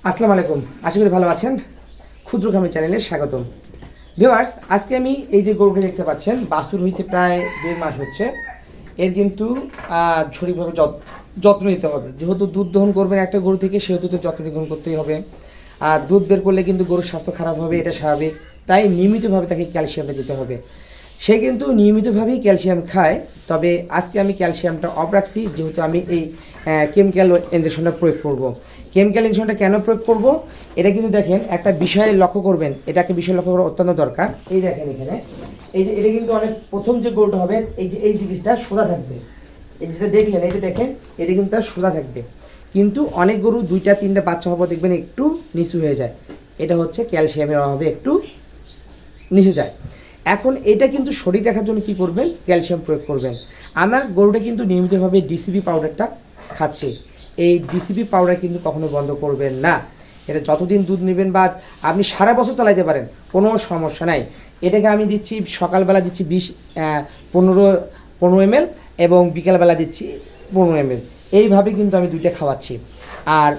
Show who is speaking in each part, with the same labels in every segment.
Speaker 1: আসসালামু আলাইকুম, আশা করি ভালো আছেন। ক্ষুদ্র খামার চ্যানেলে স্বাগতম। ভিউয়ার্স, আজকে আমি এই যে গরুটা দেখতে পাচ্ছেন, বাছুর হয়েছে প্রায় 1.5 মাস হচ্ছে। এর কিন্তু সঠিকভাবে যত্ন নিতে হবে। যেহেতু দুধ দহন করবেন একটা গরু থেকে, সেহেতু তো যত্ন গ্রহণ করতেই হবে। আর দুধ বের করলে কিন্তু গরুর স্বাস্থ্য খারাপ হবে, এটা স্বাভাবিক। তাই নিয়মিতভাবে তাকে ক্যালসিয়ামটা দিতে হবে। সে কিন্তু নিয়মিতভাবেই ক্যালসিয়াম খায়, তবে আজকে আমি ক্যালসিয়ামটা অফ রাখছি, যেহেতু আমি এই কেমিক্যাল ইঞ্জেকশনটা প্রয়োগ করব। কেমিক্যাল ইঞ্জেকশনটা কেন প্রয়োগ করব, এটা কিন্তু দেখেন একটা বিষয়ে লক্ষ্য করবেন, এটাকে বিষয় লক্ষ্য করা অত্যন্ত দরকার। এই দেখেন এখানে, এই যে এটা কিন্তু অনেক প্রথম যে গরুটা হবে, এই জিনিসটা সোজা থাকবে। এই যেটা দেখলেন, এটা দেখেন, এটা কিন্তু তার সোজা থাকবে। কিন্তু অনেক গরু 2-3টা বাচ্চা হবো দেখবেন একটু নিচু হয়ে যায়। এটা হচ্ছে ক্যালসিয়ামের অভাবে একটু নিচে যায়। এখন এটা কিন্তু শরীর রাখার জন্য কী করবেন, ক্যালসিয়াম প্রয়োগ করবেন। আমার গরুটা কিন্তু নিয়মিতভাবে ডিসিপি পাউডারটা খাচ্ছে। এই ডিসিপি পাউডার কিন্তু কখনো বন্ধ করবেন না। এটা যতদিন দুধ নেবেন বা আপনি সারা বছর চালাইতে পারেন, কোনো সমস্যা নাই। এটাকে আমি দিচ্ছি সকালবেলা দিচ্ছি 15 ml এবং বিকালবেলা দিচ্ছি 15 ml। এইভাবে কিন্তু আমি দুইটা খাওয়াচ্ছি। আর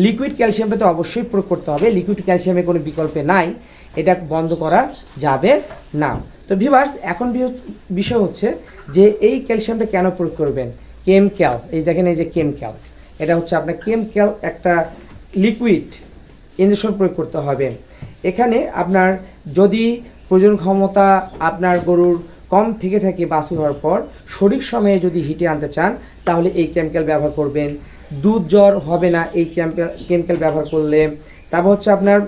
Speaker 1: লিকুইড ক্যালসিয়ামটা তো অবশ্যই প্রয়োগ করতে হবে, লিকুইড ক্যালসিয়ামের কোনো বিকল্পে নাই, এটা বন্ধ করা যাবে না। তো ভিউয়ার্স, এখন বিষয় হচ্ছে যে এই ক্যালসিয়ামটা কেন প্রয়োগ করবেন। কেমক্যাল, এই দেখেন, এই যে কেমক্যাল, এটা হচ্ছে আপনার কেমক্যাল একটা লিকুইড ইঞ্জেকশন প্রয়োগ করতে হবে। এখানে আপনার যদি প্রজনন ক্ষমতা আপনার গরুর কম থেকে থাকে বাছুর হওয়ার পর, সঠিক সময়ে যদি হিটে আনতে চান, তাহলে এই কেমিক্যাল ব্যবহার করবেন। দুধ জ্বর হবে না এই কেমিক্যাল ব্যবহার করলে। তারপর হচ্ছে আপনার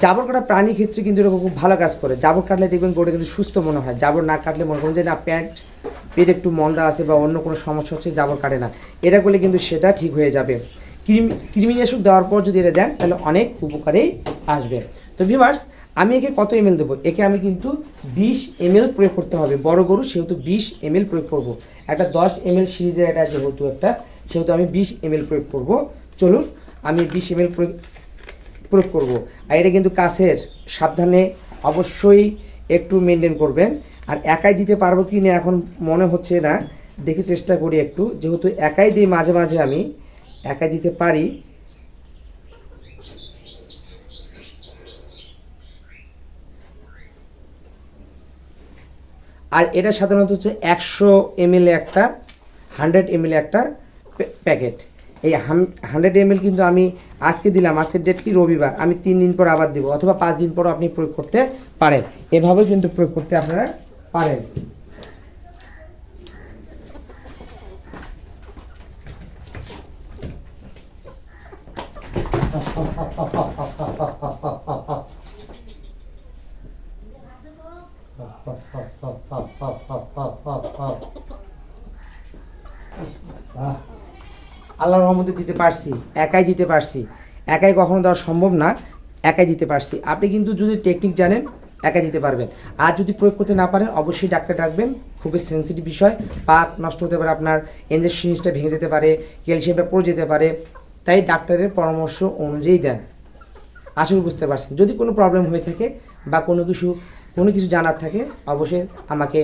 Speaker 1: জাবর কাটা প্রাণী ক্ষেত্রে কিন্তু এরকম খুব ভালো কাজ করে। জাবর কাটলে দেখবেন গরুটা কিন্তু সুস্থ মনে হয়। জাবর না কাটলে মনে করেন যে না পেট একটু মন্দা আছে বা অন্য কোনো সমস্যা হচ্ছে, জাবর কাটে না, এটা করলে কিন্তু সেটা ঠিক হয়ে যাবে। কৃমিনাশক দেওয়ার পর যদি এটা দেন, তাহলে অনেক উপকারেই আসবে। তো ভিউয়ার্স, আমি একে কত ml দেবো, একে আমি কিন্তু 20 ml প্রয়োগ করতে হবে। বড় গরু সেহেতু 20 ml প্রয়োগ করব। একটা 10 ml সিরিজের এটা যেহেতু সেহেতু আমি 20 ml প্রয়োগ করব। চলুন, আমি 20 ml প্রয়োগ করব। আর এটা কিন্তু কাছের, সাবধানে অবশ্যই একটু মেনটেন করবেন। আর একাই দিতে পারবো কি না এখন মনে হচ্ছে না, দেখে চেষ্টা করি একটু, যেহেতু একাই দিই, মাঝে মাঝে আমি একাই দিতে পারি। আর এটা সাধারণত হচ্ছে 100 ml একটা, 100 ml একটা প্যাকেট। এই 100 ml কিন্তু আমি আজকে দিলাম, আজকের ডেট কি, রবিবার, আমি 3 দিন পর আবার দিব, অথবা 5 দিন পরও আপনি প্রয়োগ করতে পারেন। এভাবে কিন্তু প্রয়োগ করতে আপনারা পারেন। আল্লাহর রহমতে দিতে পারছি, একাই দিতে পারছি। একাই কখনো দেওয়া সম্ভব না, একাই দিতে পারছি। আপনি কিন্তু যদি টেকনিক জানেন, একাই দিতে পারবেন। আর যদি প্রয়োগ করতে না পারেন, অবশ্যই ডাক্তার ডাকবেন। খুবই সেন্সিটিভ বিষয়, পাক নষ্ট হতে পারে, আপনার ইঞ্জেকশনটা ভেঙে যেতে পারে, ক্যালসিয়ামটা পড়ে যেতে পারে। তাই ডাক্তারের পরামর্শ অনুযায়ী দেন। আশা করি বুঝতে পারছেন। যদি কোনো প্রবলেম হয়ে থাকে বা কোনো কিছু জানার থাকে, অবশ্যই আমাকে